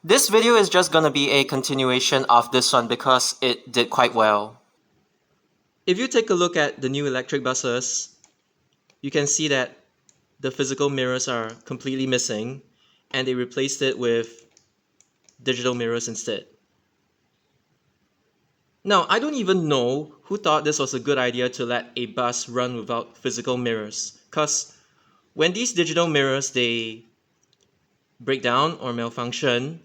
This video is just gonna be a continuation of this one because it did quite well. If you take a look at the new electric buses, you can see that the physical mirrors are completely missing and they replaced it with digital mirrors instead. Now, I don't even know who thought this was a good idea to let a bus run without physical mirrors, because when these digital mirrors they break down or malfunction,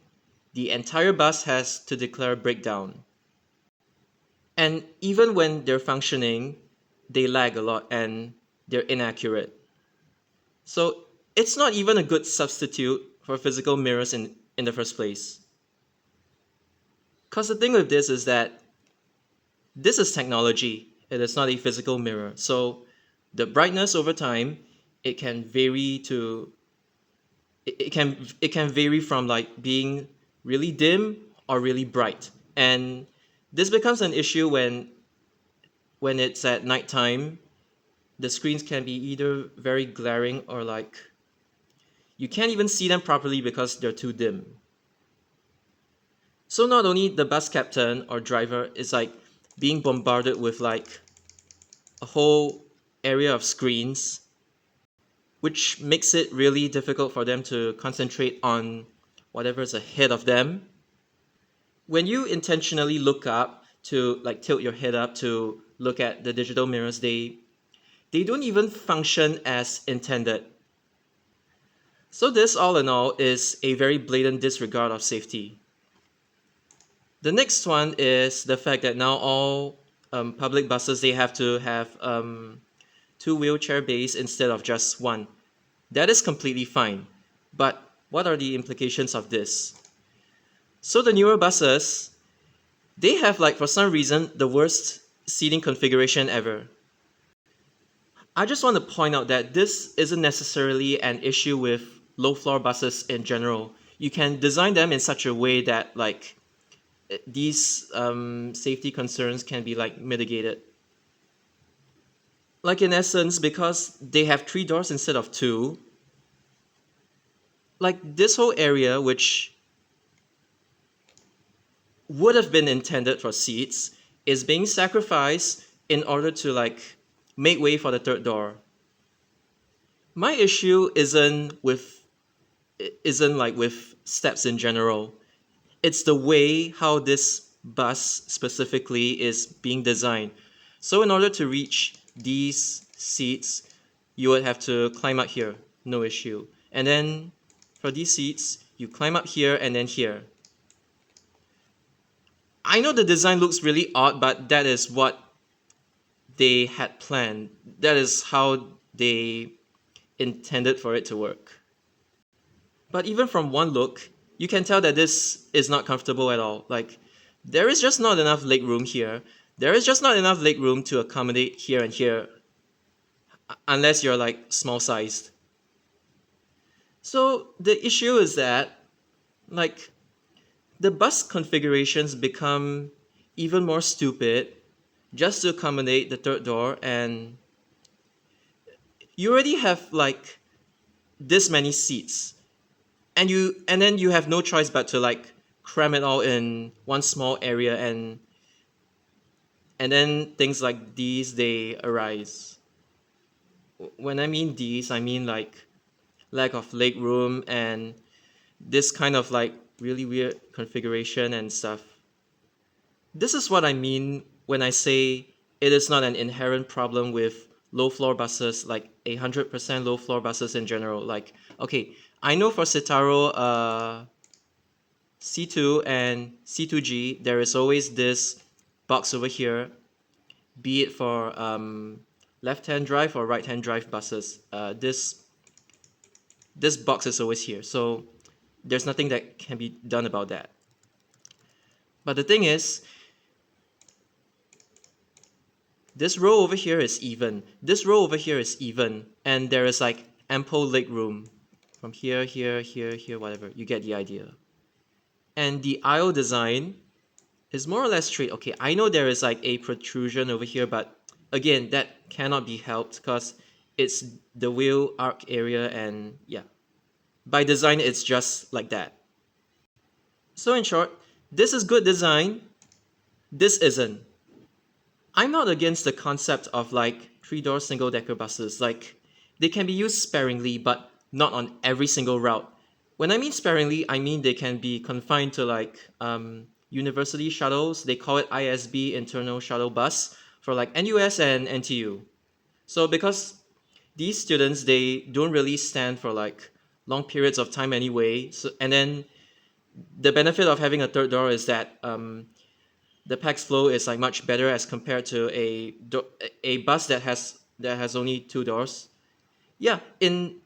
the entire bus has to declare breakdown. And even when they're functioning, they lag a lot and they're inaccurate. So it's not even a good substitute for physical mirrors in the first place. Because the thing with this is that this is technology, it is not a physical mirror. So the brightness over time, it can vary to it can vary from like being really dim or really bright. And this becomes an issue when it's at nighttime. The screens can be either very glaring or like you can't even see them properly because they're too dim. So not only the bus captain or driver is like being bombarded with like a whole area of screens, which makes it really difficult for them to concentrate on whatever is ahead of them. When you intentionally look up to like tilt your head up to look at the digital mirrors, they don't even function as intended. So this all in all is a very blatant disregard of safety. The next one is the fact that now all public buses, they have to have two wheelchair bays instead of just one. That is completely fine. But what are the implications of this? So the newer buses, they have like for some reason the worst seating configuration ever. I just want to point out that this isn't necessarily an issue with low floor buses in general. You can design them in such a way that like these safety concerns can be like mitigated. Like in essence, because they have 3 doors instead of 2, like this whole area which would have been intended for seats is being sacrificed in order to like make way for the 3rd door. My issue isn't like with steps in general. It's the way how this bus specifically is being designed. So in order to reach these seats, you would have to climb up here, no issue. And then for these seats, you climb up here and then here. I know the design looks really odd, but that is what they had planned. That is how they intended for it to work. But even from one look, you can tell that this is not comfortable at all. Like, there is just not enough leg room here. There is just not enough leg room to accommodate here and here, unless you're like small sized. So the issue is that, like, the bus configurations become even more stupid just to accommodate the 3rd door, and you already have like this many seats, and then you have no choice but to like cram it all in one small area, and then things like these they arise. When I mean these, I mean like lack of leg room and this kind of like really weird configuration and stuff. This is what I mean when I say it is not an inherent problem with low floor buses, like 100% low floor buses in general. Like, okay, I know for Citaro C2 and C2G, there is always this box over here, be it for left-hand drive or right-hand drive buses. This box is always here, so there's nothing that can be done about that. But the thing is, this row over here is even. This row over here is even. And there is like ample leg room. From here, here, here, here, whatever. You get the idea. And the aisle design is more or less straight. Okay, I know there is like a protrusion over here, but again, that cannot be helped because it's the wheel arc area and yeah. By design, it's just like that. So in short, this is good design, this isn't. I'm not against the concept of like three-door single-decker buses. Like they can be used sparingly, but not on every single route. When I mean sparingly, I mean they can be confined to like university shuttles. They call it ISB, internal shuttle bus, for like NUS and NTU. So because these students, they don't really stand for like long periods of time anyway. So, and then the benefit of having a third door is that the pax flow is like much better as compared to a bus that has only two doors. Yeah, in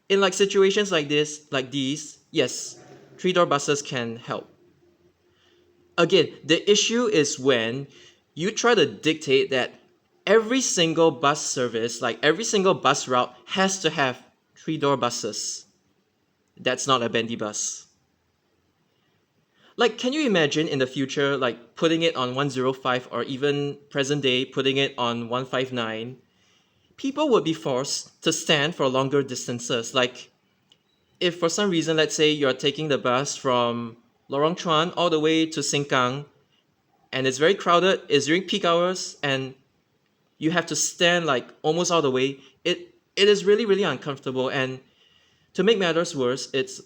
like situations like this, like these, yes, three-door buses can help. Again, the issue is when you try to dictate that every single bus service, like every single bus route, has to have three-door buses. That's not a bendy bus. Like, can you imagine in the future, like putting it on 105 or even present day, putting it on 159? People would be forced to stand for longer distances. Like, if for some reason, let's say you're taking the bus from Lorong Chuan all the way to Sengkang, and it's very crowded, it's during peak hours, and you have to stand like almost all the way, it is really, really uncomfortable. And to make matters worse, it's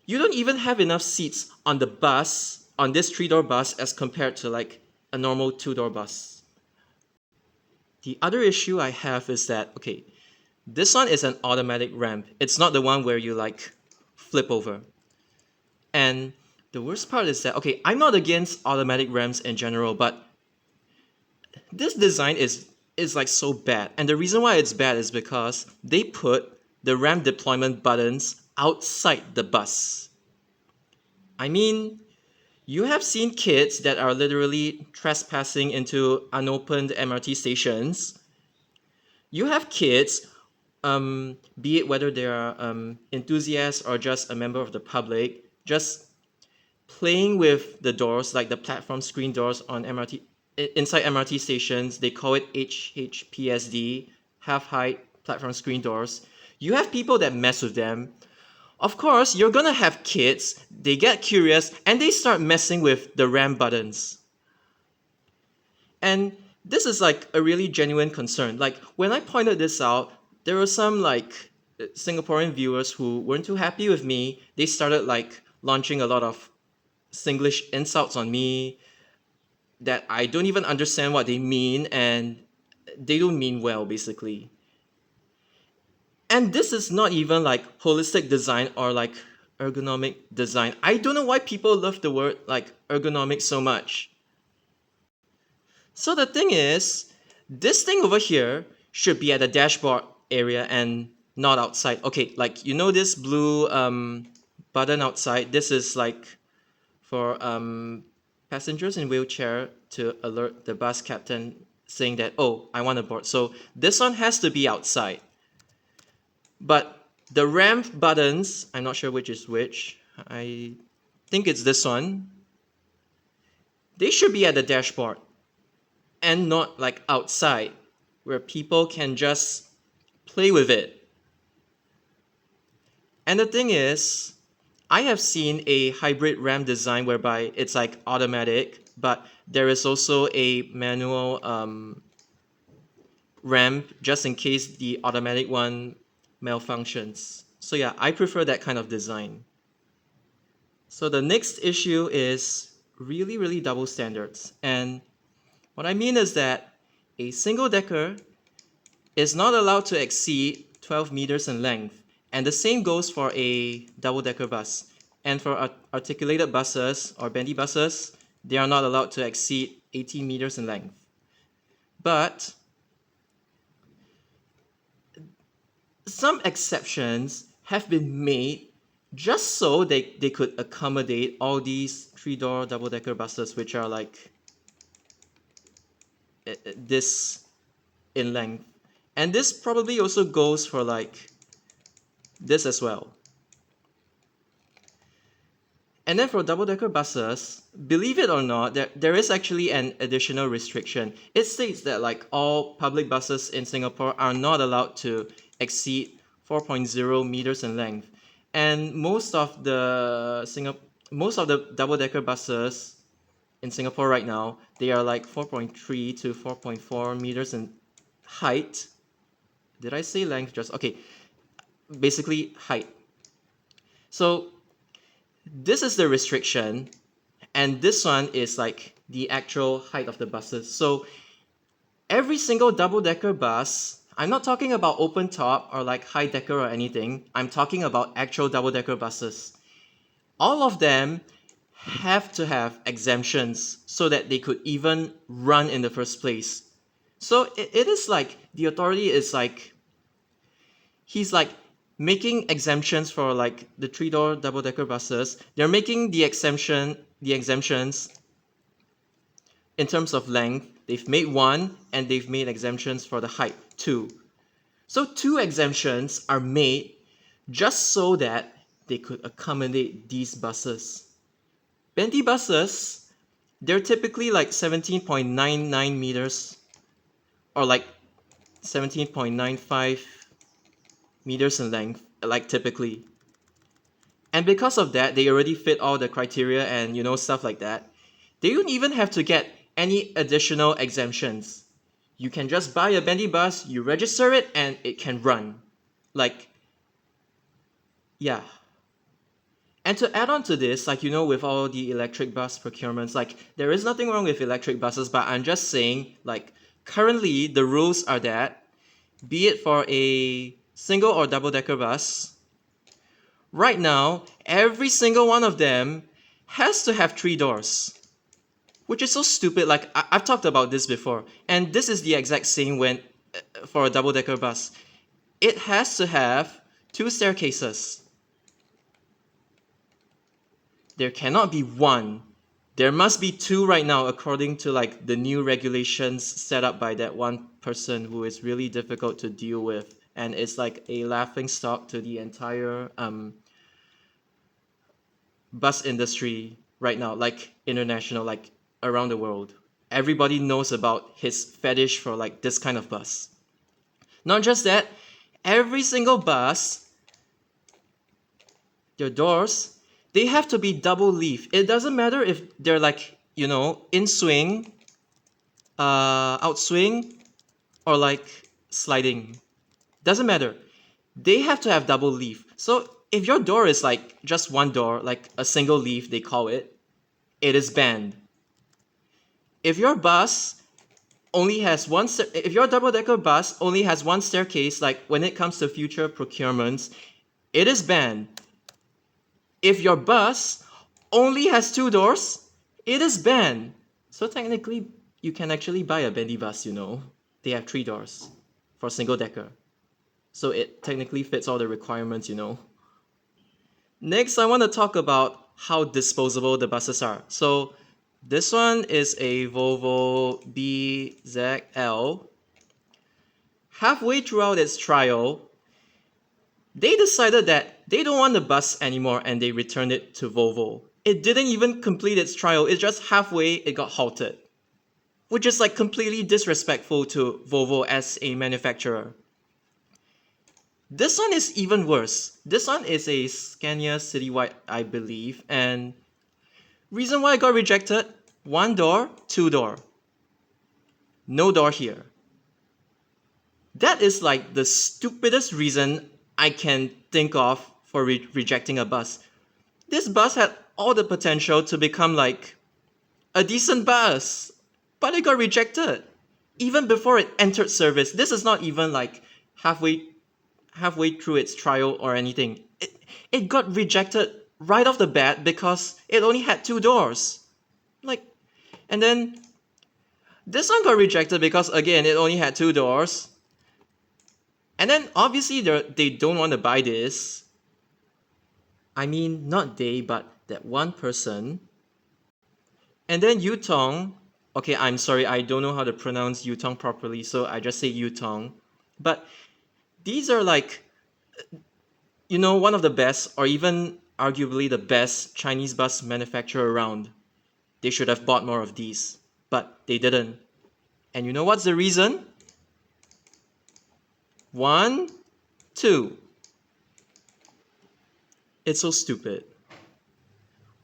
you don't even have enough seats on the bus, on this three-door bus, as compared to like a normal two-door bus. The other issue I have is that, okay, this one is an automatic ramp. It's not the one where you like flip over. And the worst part is that, okay, I'm not against automatic ramps in general, but this design is like so bad. And the reason why it's bad is because they put the ramp deployment buttons outside the bus. I mean, you have seen kids that are literally trespassing into unopened MRT stations. You have kids, be it whether they are enthusiasts or just a member of the public, just playing with the doors, like the platform screen doors on MRT inside MRT stations. They call it HHPSD, half height platform screen doors. You have people that mess with them. Of course, you're gonna have kids, they get curious, and they start messing with the RAM buttons. And this is like a really genuine concern. Like when I pointed this out, there were some like Singaporean viewers who weren't too happy with me. They started like launching a lot of Singlish insults on me that I don't even understand what they mean, and they don't mean well, basically. And this is not even like holistic design or like ergonomic design. I don't know why people love the word like ergonomic so much. So the thing is, this thing over here should be at the dashboard area and not outside. Okay, like you know this blue button outside, this is like for passengers in wheelchair to alert the bus captain saying that, oh, I want to board. So this one has to be outside. But the ramp buttons, I'm not sure which is which. I think it's this one. They should be at the dashboard and not like outside where people can just play with it. And the thing is, I have seen a hybrid ramp design whereby it's like automatic, but there is also a manual ramp just in case the automatic one malfunctions. So yeah, I prefer that kind of design. So the next issue is really, really double standards. And what I mean is that a single decker is not allowed to exceed 12 meters in length. And the same goes for a double decker bus. And for articulated buses or bendy buses, they are not allowed to exceed 18 meters in length. But some exceptions have been made just so they could accommodate all these three-door double-decker buses, which are like this in length. And this probably also goes for like this as well. And then for double-decker buses, believe it or not, there is actually an additional restriction. It states that like all public buses in Singapore are not allowed to exceed 4.0 meters in length. And most of the most of the double-decker buses in Singapore right now, they are like 4.3 to 4.4 meters in height. Did I say length just? Okay, basically height. So this is the restriction, and this one is like the actual height of the buses. So every single double-decker bus, I'm not talking about open top or like high decker or anything. I'm talking about actual double-decker buses. All of them have to have exemptions so that they could even run in the first place. So it is like the authority is like he's like making exemptions for like the three-door double-decker buses. They're making the exemptions in terms of length. They've made one, and they've made exemptions for the height, two. So two exemptions are made just so that they could accommodate these buses. Bendy buses, they're typically like 17.99 meters or like 17.95 meters in length, like typically. And because of that, they already fit all the criteria and stuff like that. They don't even have to get any additional exemptions. You can just buy a bendy bus, you register it, and it can run. Like, yeah. And to add on to this, like, with all the electric bus procurements, like, there is nothing wrong with electric buses, but I'm just saying, like, currently the rules are that, be it for a single or double-decker bus, right now, every single one of them has to have 3 doors. Which is so stupid. Like, I've talked about this before. And this is the exact same when for a double-decker bus. It has to have 2 staircases. There cannot be one. There must be 2 right now, according to like the new regulations set up by that one person who is really difficult to deal with. And it's like a laughing stock to the entire bus industry right now, like international, like around the world. Everybody knows about his fetish for like this kind of bus. Not just that, every single bus, their doors, they have to be double leaf. It doesn't matter if they're like, in swing, out swing, or like sliding. Doesn't matter. They have to have double leaf. So if your door is like just one door, like a single leaf, they call it, it is banned. If your bus only has one, if your double-decker bus only has one staircase, like when it comes to future procurements, it is banned. If your bus only has 2 doors, it is banned. So technically, you can actually buy a bendy bus, They have 3 doors for single-decker. So it technically fits all the requirements, Next, I want to talk about how disposable the buses are. So this one is a Volvo BZL. Halfway throughout its trial, they decided that they don't want the bus anymore and they returned it to Volvo. It didn't even complete its trial, it just halfway it got halted. Which is like completely disrespectful to Volvo as a manufacturer. This one is even worse. This one is a Scania Citywide, I believe, and reason why it got rejected, 1 door, 2 door. No door here. That is like the stupidest reason I can think of for rejecting a bus. This bus had all the potential to become like a decent bus, but it got rejected. Even before it entered service. This is not even like halfway through its trial or anything. It got rejected right off the bat because it only had 2 doors. Like, and then this one got rejected because again it only had 2 doors. And then obviously they don't want to buy this. I mean, not they, but that one person. And then Yutong, okay, I'm sorry, I don't know how to pronounce Yutong properly, so I just say Yutong. But these are like, one of the best, or even arguably the best Chinese bus manufacturer around. They should have bought more of these, but they didn't. And you know what's the reason? 1, 2. It's so stupid.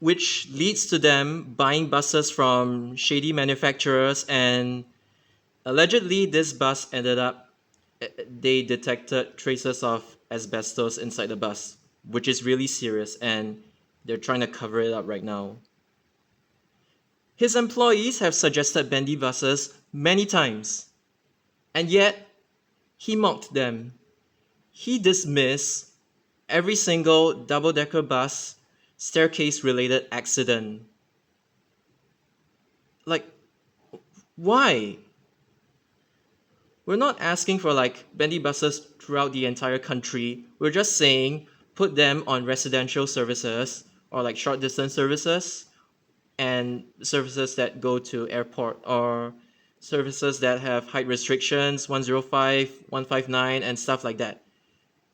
which leads to them buying buses from shady manufacturers. And allegedly, this bus ended up, they detected traces of asbestos inside the bus, which is really serious, and they're trying to cover it up right now. His employees have suggested bendy buses many times, and yet he mocked them. He dismissed every single double-decker bus staircase-related accident. Like, why? We're not asking for like bendy buses throughout the entire country. We're just saying put them on residential services or like short distance services and services that go to airport or services that have height restrictions 105, 159 and stuff like that.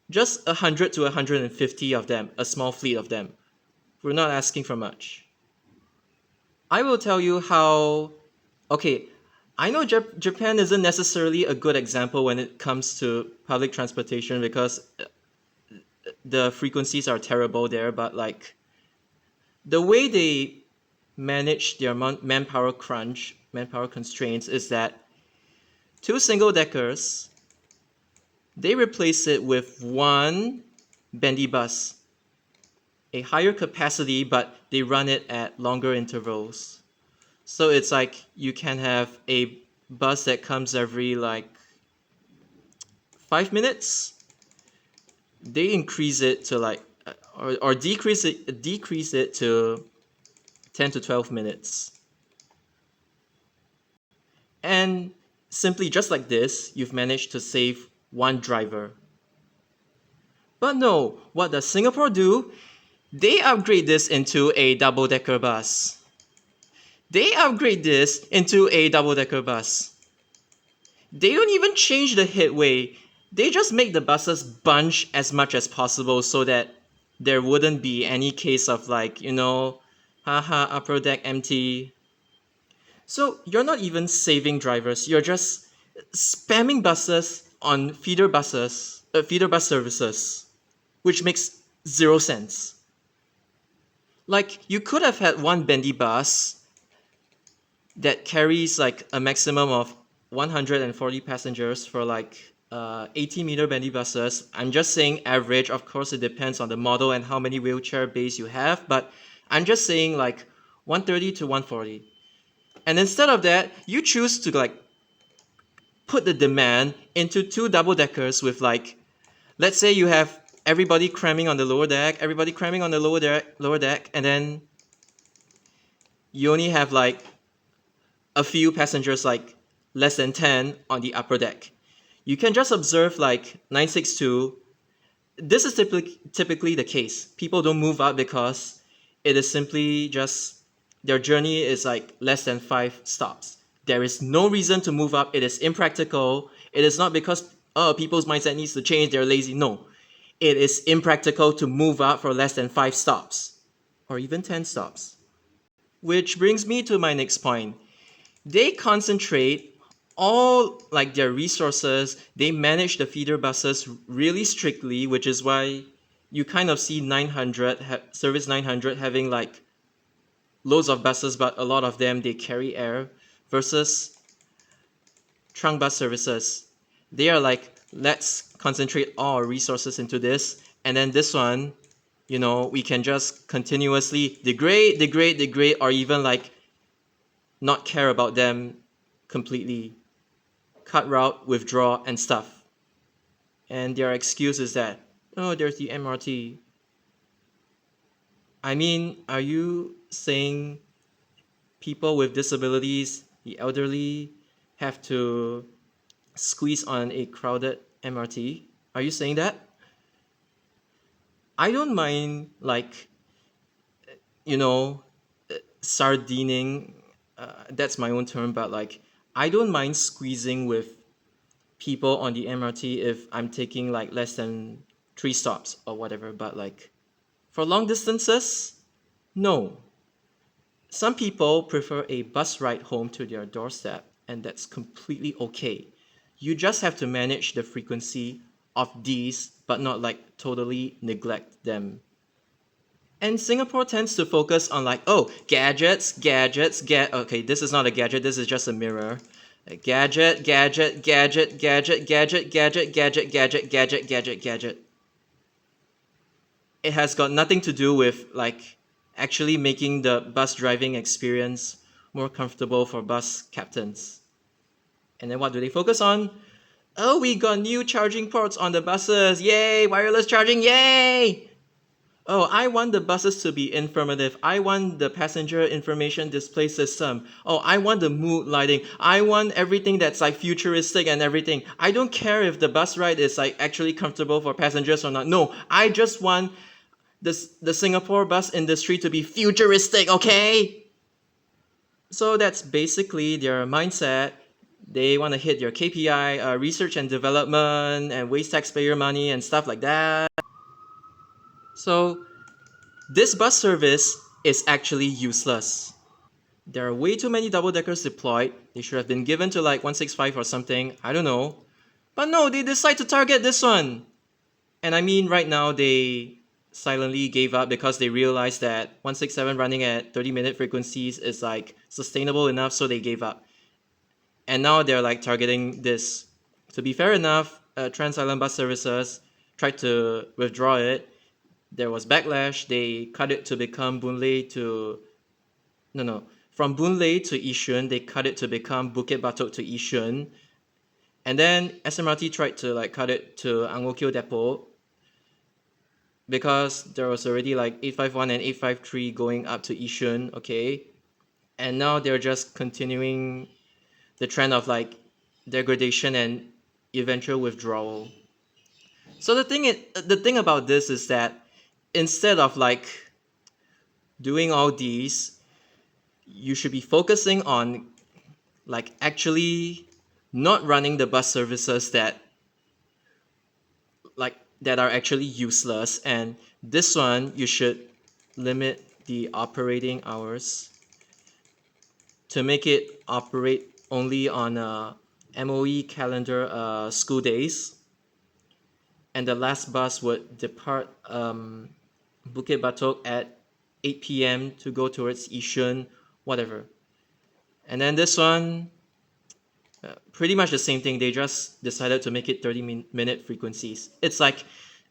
Just 100 to 150 of them, a small fleet of them. We're not asking for much. I will tell you how. Okay, I know Japan isn't necessarily a good example when it comes to public transportation because the frequencies are terrible there, but like the way they manage their manpower constraints is that two single deckers, they replace it with one bendy bus, a higher capacity, but they run it at longer intervals. So it's like you can have a bus that comes every like 5 minutes. They increase it to like or decrease it to 10 to 12 minutes. And simply just like this, you've managed to save one driver. But no, what does Singapore do? They upgrade this into a double-decker bus. They upgrade this into a double-decker bus. They don't even change the headway. They just make the buses bunch as much as possible so that there wouldn't be any case of like, haha, upper deck empty. So you're not even saving drivers. You're just spamming buses on feeder bus services, which makes zero sense. Like you could have had one bendy bus that carries like a maximum of 140 passengers for like 80-meter bendy buses. I'm just saying average. Of course, it depends on the model and how many wheelchair bays you have, but I'm just saying like 130 to 140. And instead of that, you choose to like put the demand into two double deckers with like, let's say you have everybody cramming on the lower deck, everybody cramming on the lower deck, and then you only have like a few passengers, like less than 10 on the upper deck. You can just observe like 962. This is typically the case. People don't move up because it is simply just their journey is like less than 5 stops. There is no reason to move up. It is impractical. It is not because people's mindset needs to change, they're lazy. No. It is impractical to move up for less than 5 stops or even 10 stops. Which brings me to my next point. They concentrate all like their resources. They manage the feeder buses really strictly, which is why you kind of see service 900 having like loads of buses, but a lot of them they carry air versus trunk bus services. They are like, let's concentrate all our resources into this, and then this one, we can just continuously degrade, or even like not care about them completely, cut route, withdraw, and stuff. And their excuse is that, oh, there's the MRT. I mean, are you saying people with disabilities, the elderly, have to squeeze on a crowded MRT? Are you saying that? I don't mind, like, you know, sardining. That's my own term, but like, I don't mind squeezing with people on the MRT if I'm taking like less than 3 stops or whatever. But like, for long distances, no. Some people prefer a bus ride home to their doorstep, and that's completely okay. You just have to manage the frequency of these, but not like totally neglect them. And Singapore tends to focus on like, oh, okay, this is not a gadget, this is just a mirror. Gadget, gadget, gadget, gadget, gadget, gadget, gadget, gadget, gadget, gadget, gadget. It has got nothing to do with like actually making the bus driving experience more comfortable for bus captains. And then what do they focus on? Oh, we got new charging ports on the buses. Yay! Wireless charging. Yay! Oh, I want the buses to be informative. I want the passenger information display system. Oh, I want the mood lighting. I want everything that's like futuristic and everything. I don't care if the bus ride is like actually comfortable for passengers or not. No, I just want the Singapore bus industry to be futuristic, okay? So that's basically their mindset. They want to hit your KPI, research and development, and waste taxpayer money and stuff like that. So this bus service is actually useless. There are way too many double deckers deployed. They should have been given to like 165 or something. I don't know. But no, they decide to target this one. And I mean, right now they silently gave up because they realized that 167 running at 30-minute frequencies is like sustainable enough, so they gave up. And now they're like targeting this. To be fair enough, Trans Island Bus Services tried to withdraw it. There was backlash. They cut it to become Boon Lay to no. From Boon Lay to Yishun, they cut it to become Bukit Batok to Yishun. And then SMRT tried to like cut it to Ang Mo Kio Depot because there was already like 851 and 853 going up to Yishun, okay? And now they're just continuing the trend of like degradation and eventual withdrawal. So the thing about this is that instead of like doing all these, you should be focusing on like actually not running the bus services that like that are actually useless, and this one you should limit the operating hours to make it operate only on MOE calendar school days, and the last bus would depart Bukit Batok at 8 p.m. to go towards Yishun, whatever. And then this one, pretty much the same thing. They just decided to make it 30-minute frequencies. It's like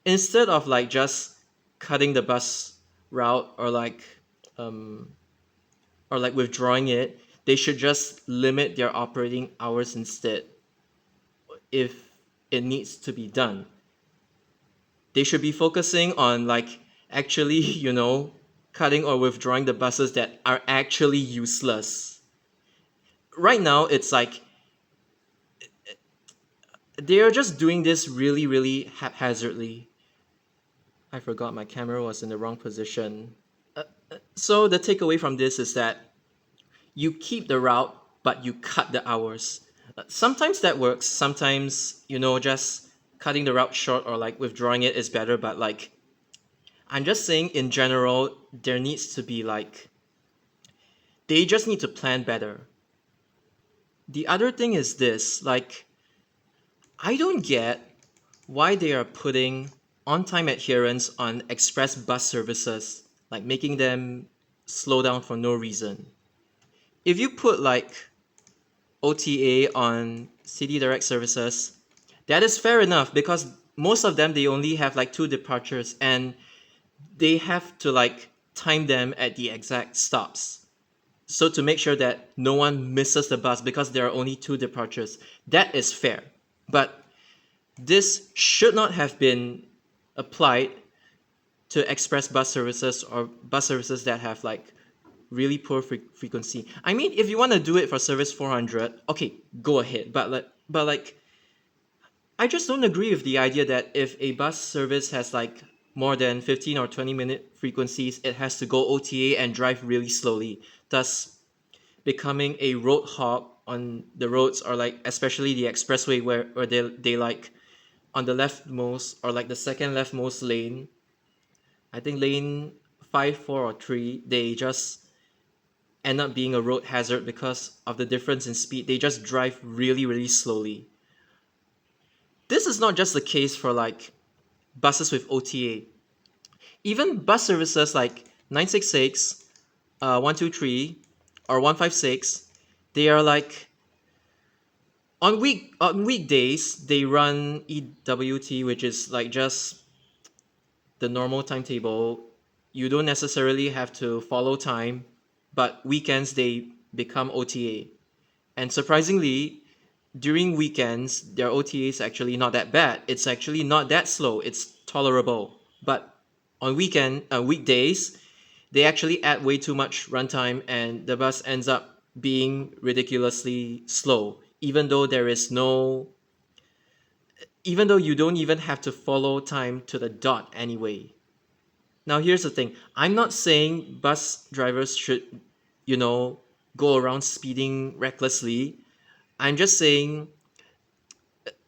instead of like just cutting the bus route um, or like withdrawing it, they should just limit their operating hours instead if it needs to be done. They should be focusing on like actually, cutting or withdrawing the buses that are actually useless. Right now, it's like they are just doing this really, really haphazardly. I forgot my camera was in the wrong position. So the takeaway from this is that you keep the route, but you cut the hours. Sometimes that works. Sometimes, just cutting the route short or like withdrawing it is better. But like, I'm just saying in general, there needs to be like, they just need to plan better. The other thing is this, like, I don't get why they are putting on-time adherence on express bus services, like making them slow down for no reason. If you put like OTA on City Direct services, that is fair enough because most of them they only have like 2 departures and they have to like time them at the exact stops. So to make sure that no one misses the bus because there are only 2 departures, that is fair. But this should not have been applied to express bus services or bus services that have like really poor frequency. I mean, if you want to do it for service 400, okay, go ahead. But like, I just don't agree with the idea that if a bus service has like more than 15 or 20-minute frequencies, it has to go OTA and drive really slowly, thus becoming a road hog on the roads, or like especially the expressway where they like on the leftmost or like the second leftmost lane, I think lane 5, 4, or 3, they just end up being a road hazard because of the difference in speed. They just drive really, really slowly. This is not just the case for like buses with OTA. even bus services like 966, 123, or 156, they are like on weekdays they run EWT, which is like just the normal timetable. You don't necessarily have to follow time, but weekends they become OTA. And surprisingly, during weekends, their OTA is actually not that bad. It's actually not that slow. It's tolerable. But on weekdays, they actually add way too much runtime, and the bus ends up being ridiculously slow, even though you don't even have to follow time to the dot anyway. Now here's the thing. I'm not saying bus drivers should, you know, go around speeding recklessly. I'm just saying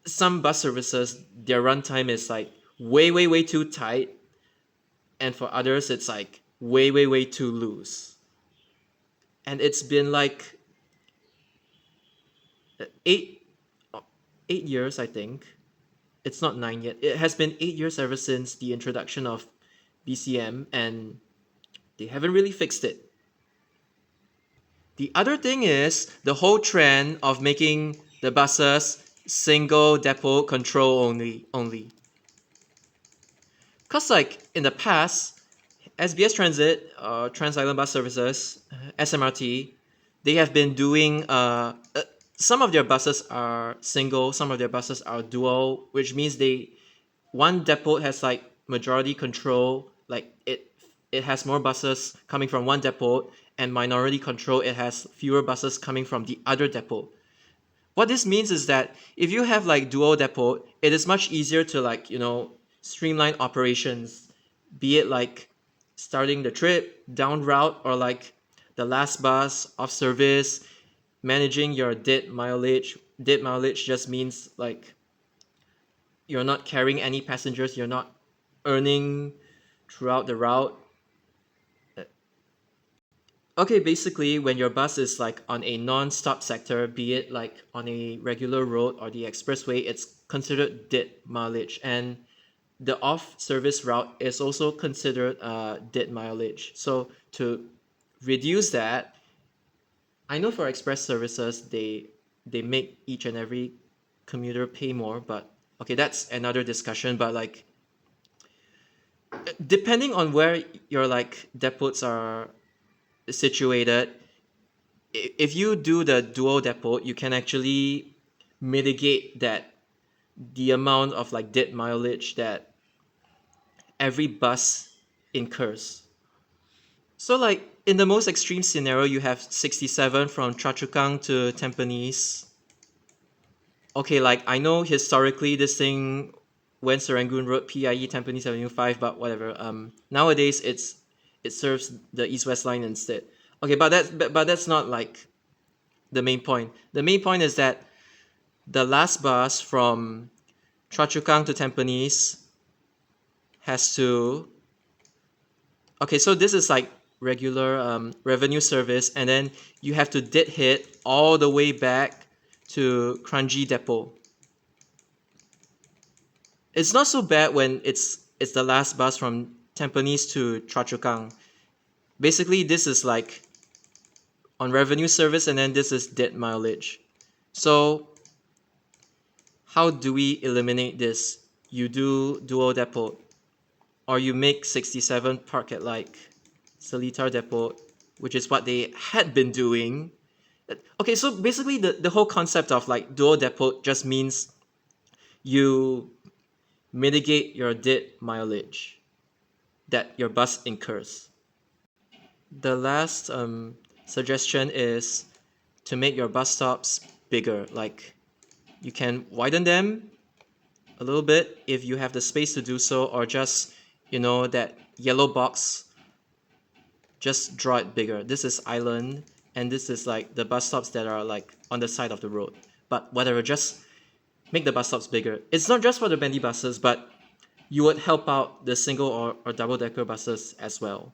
some bus services, their runtime is like way, way, way too tight, and for others, it's like way, way, way too loose. And it's been like eight, 8 years, I think. It's not 9 yet. It has been 8 years ever since the introduction of BCM, and they haven't really fixed it. The other thing is the whole trend of making the buses single depot control only. Cause like in the past, SBS Transit, Trans Island Bus Services, SMRT, they have been doing some of their buses are single, some of their buses are dual, which means one depot has like majority control, like it has more buses coming from one depot, and minority control, it has fewer buses coming from the other depot. What this means is that if you have like dual depot, it is much easier to like, streamline operations, be it like starting the trip, down route, or like the last bus off service, managing your dead mileage. Dead mileage just means like you're not carrying any passengers, you're not earning throughout the route. Okay, basically, when your bus is like on a non-stop sector, be it like on a regular road or the expressway, it's considered dead mileage. And the off-service route is also considered dead mileage. So to reduce that, I know for express services, they make each and every commuter pay more, but okay, that's another discussion. But like, depending on where your like depots are situated, if you do the dual depot, you can actually mitigate the amount of like dead mileage that every bus incurs. So like in the most extreme scenario, you have 67 from Choa Chu Kang to Tampines. Okay, like I know historically this thing went Serangoon Road, PIE, Tampines Avenue 5, but whatever. Nowadays it serves the East West line instead. Okay, but that's not like the main point. The main point is that the last bus from Choa Chu Kang to Tampines has to. Okay, so this is like regular revenue service, and then you have to dead hit all the way back to Kranji Depot. It's not so bad when it's the last bus from Tampines to Choa Chu Kang. Basically, this is like on revenue service, and then this is dead mileage. So how do we eliminate this? You do dual depot, or you make 67 park at like Seletar Depot, which is what they had been doing. Okay, so basically the whole concept of like dual depot just means you mitigate your dead mileage that your bus incurs. The last suggestion is to make your bus stops bigger. Like you can widen them a little bit if you have the space to do so, or just that yellow box, just draw it bigger. This is island, and this is like the bus stops that are like on the side of the road. But whatever, just make the bus stops bigger. It's not just for the bendy buses, but you would help out the single or double decker buses as well.